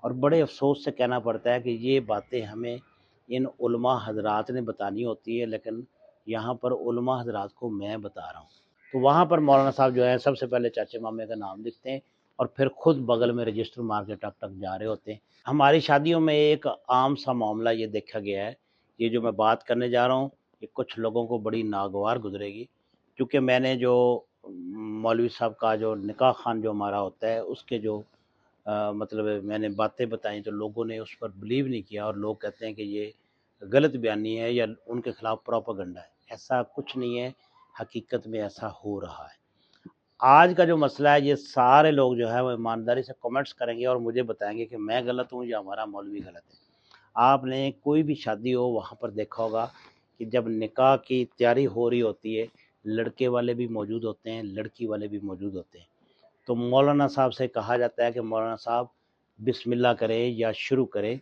اور بڑے افسوس سے کہنا پڑتا ہے کہ یہ باتیں ہمیں ان علماء حضرات نے بتانی ہوتی ہے، لیکن یہاں پر علماء حضرات کو میں بتا رہا ہوں۔ تو وہاں پر مولانا صاحب جو ہے سب سے پہلے چاچے مامے کا نام لکھتے ہیں اور پھر خود بغل میں رجسٹر مار کے ٹک ٹک جا رہے ہوتے ہیں۔ ہماری شادیوں میں ایک عام سا معاملہ یہ دیکھا گیا ہے، یہ جو میں بات کرنے جا رہا ہوں یہ کچھ لوگوں کو بڑی ناگوار گزرے گی، کیونکہ میں نے جو مولوی صاحب کا جو نکاح خوان جو ہمارا ہوتا ہے اس کے جو مطلب میں نے باتیں بتائیں تو لوگوں نے اس پر بلیو نہیں کیا، اور لوگ کہتے ہیں کہ یہ غلط بیانی ہے یا ان کے خلاف پروپیگنڈا ہے۔ ایسا کچھ نہیں ہے، حقیقت میں ایسا ہو رہا ہے۔ آج کا جو مسئلہ ہے، یہ سارے لوگ جو ہے وہ ایمانداری سے کمنٹس کریں گے اور مجھے بتائیں گے کہ میں غلط ہوں یا ہمارا مولوی غلط ہے۔ آپ نے کوئی بھی شادی ہو وہاں پر دیکھا ہوگا کہ جب نکاح کی تیاری ہو رہی ہوتی ہے، لڑکے والے بھی موجود ہوتے ہیں، لڑکی والے بھی موجود ہوتے ہیں، تو مولانا صاحب سے کہا جاتا ہے کہ مولانا صاحب بسم اللہ کرے یا شروع کرے،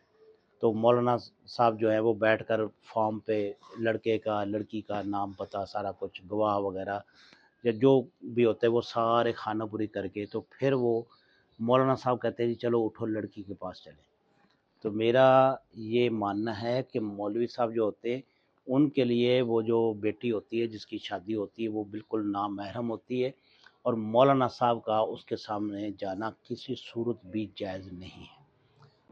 تو مولانا صاحب جو ہے وہ بیٹھ کر فارم پہ لڑکے کا لڑکی کا نام پتہ سارا کچھ گواہ وغیرہ یا جو بھی ہوتے ہیں وہ سارے خانہ پوری کر کے تو پھر وہ مولانا صاحب کہتے ہیں جی چلو اٹھو لڑکی کے پاس چلیں۔ تو میرا یہ ماننا ہے کہ مولوی صاحب جو ہوتے ہیں ان کے لیے وہ جو بیٹی ہوتی ہے جس کی شادی ہوتی ہے وہ بالکل نامحرم ہوتی ہے، اور مولانا صاحب کا اس کے سامنے جانا کسی صورت بھی جائز نہیں ہے۔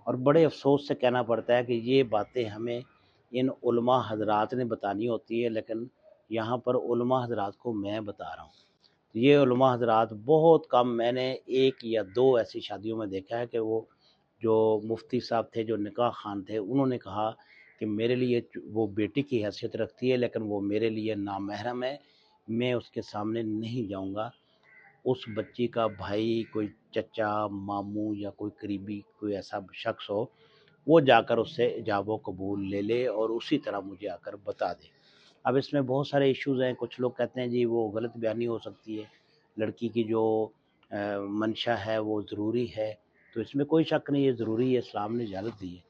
اور بڑے افسوس سے کہنا پڑتا ہے کہ یہ باتیں ہمیں ان علماء حضرات نے بتانی ہوتی ہے، لیکن یہاں پر علماء حضرات کو میں بتا رہا ہوں۔ یہ علماء حضرات بہت کم، میں نے ایک یا دو ایسی شادیوں میں دیکھا ہے کہ وہ جو مفتی صاحب تھے جو نکاح خوان تھے انہوں نے کہا کہ میرے لیے وہ بیٹی کی حیثیت رکھتی ہے لیکن وہ میرے لیے نامحرم ہے، میں اس کے سامنے نہیں جاؤں گا۔ اس بچی کا بھائی کوئی چچا ماموں یا کوئی قریبی کوئی ایسا شخص ہو، وہ جا کر اس سے ایجاب و قبول لے لے اور اسی طرح مجھے آ کر بتا دے۔ اب اس میں بہت سارے ایشوز ہیں، کچھ لوگ کہتے ہیں جی وہ غلط بیانی ہو سکتی ہے، لڑکی کی جو منشا ہے وہ ضروری ہے، تو اس میں کوئی شک نہیں ہے، ضروری ہے، اسلام نے اجازت دی ہے،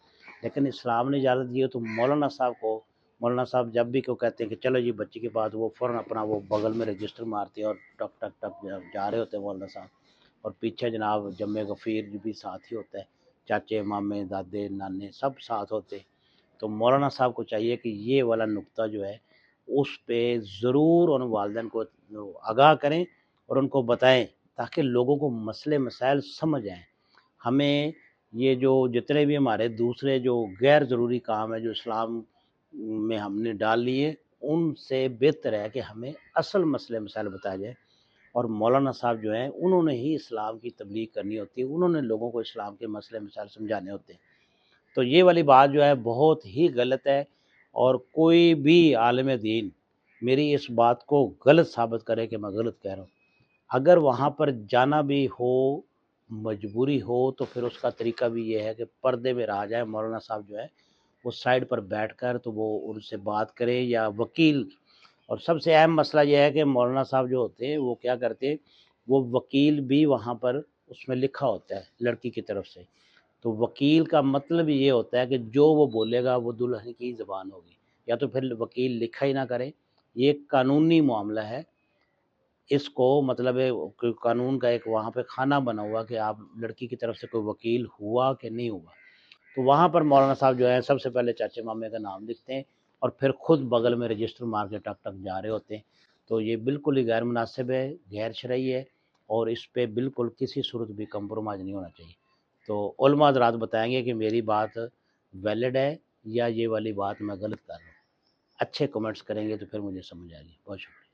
لیکن اسلام نے اجازت دی ہے تو مولانا صاحب کو، مولانا صاحب جب بھی کو کہتے ہیں کہ چلو جی بچی کے بعد وہ فوراً اپنا وہ بغل میں رجسٹر مارتے ہیں اور ٹک ٹک ٹک جا رہے ہوتے ہیں مولانا صاحب، اور پیچھے جناب جمع غفیر بھی ساتھ ہی ہوتا ہے، چاچے مامے دادے نانے سب ساتھ ہوتے ہیں۔ تو مولانا صاحب کو چاہیے کہ یہ والا نقطہ جو ہے اس پہ ضرور ان والدین کو آگاہ کریں اور ان کو بتائیں تاکہ لوگوں کو مسئلے مسائل سمجھ آئیں۔ ہمیں یہ جو جتنے بھی ہمارے دوسرے جو غیر ضروری کام ہے جو اسلام میں ہم نے ڈال لیے، ان سے بہتر ہے کہ ہمیں اصل مسئلے مسائل بتایا جائے، اور مولانا صاحب جو ہیں انہوں نے ہی اسلام کی تبلیغ کرنی ہوتی ہے، انہوں نے لوگوں کو اسلام کے مسئلے مسائل سمجھانے ہوتے ہیں۔ تو یہ والی بات جو ہے بہت ہی غلط ہے، اور کوئی بھی عالم دین میری اس بات کو غلط ثابت کرے کہ میں غلط کہہ رہا ہوں، اگر وہاں پر جانا بھی ہو مجبوری ہو تو پھر اس کا طریقہ بھی یہ ہے کہ پردے میں رہا جائے، مولانا صاحب جو ہے وہ سائڈ پر بیٹھ کر تو وہ ان سے بات کرے یا وکیل، اور سب سے اہم مسئلہ یہ ہے کہ مولانا صاحب جو ہوتے ہیں وہ کیا کرتے ہیں، وہ وکیل بھی وہاں پر اس میں لکھا ہوتا ہے لڑکی کی طرف سے، تو وکیل کا مطلب یہ ہوتا ہے کہ جو وہ بولے گا وہ دلہن کی زبان ہوگی، یا تو پھر وکیل لکھا ہی نہ کرے۔ یہ ایک قانونی معاملہ ہے، اس کو مطلب ہے کہ قانون کا ایک وہاں پہ خانہ بنا ہوا کہ آپ لڑکی کی طرف سے کوئی وکیل ہوا کہ نہیں ہوا، تو وہاں پر مولانا صاحب جو ہے سب سے پہلے چاچے مامے کا نام لکھتے ہیں اور پھر خود بغل میں رجسٹر مار کے ٹک ٹک جا رہے ہوتے ہیں، تو یہ بالکل ہی غیر مناسب ہے، غیر شرعی ہے، اور اس پہ بالکل کسی صورت بھی کمپرومائز نہیں ہونا چاہیے۔ تو علماء حضرات بتائیں گے کہ میری بات ویلڈ ہے یا یہ والی بات میں غلط کر رہا ہوں، اچھے کمنٹس کریں گے تو پھر مجھے سمجھ آئے گی۔ بہت شکریہ۔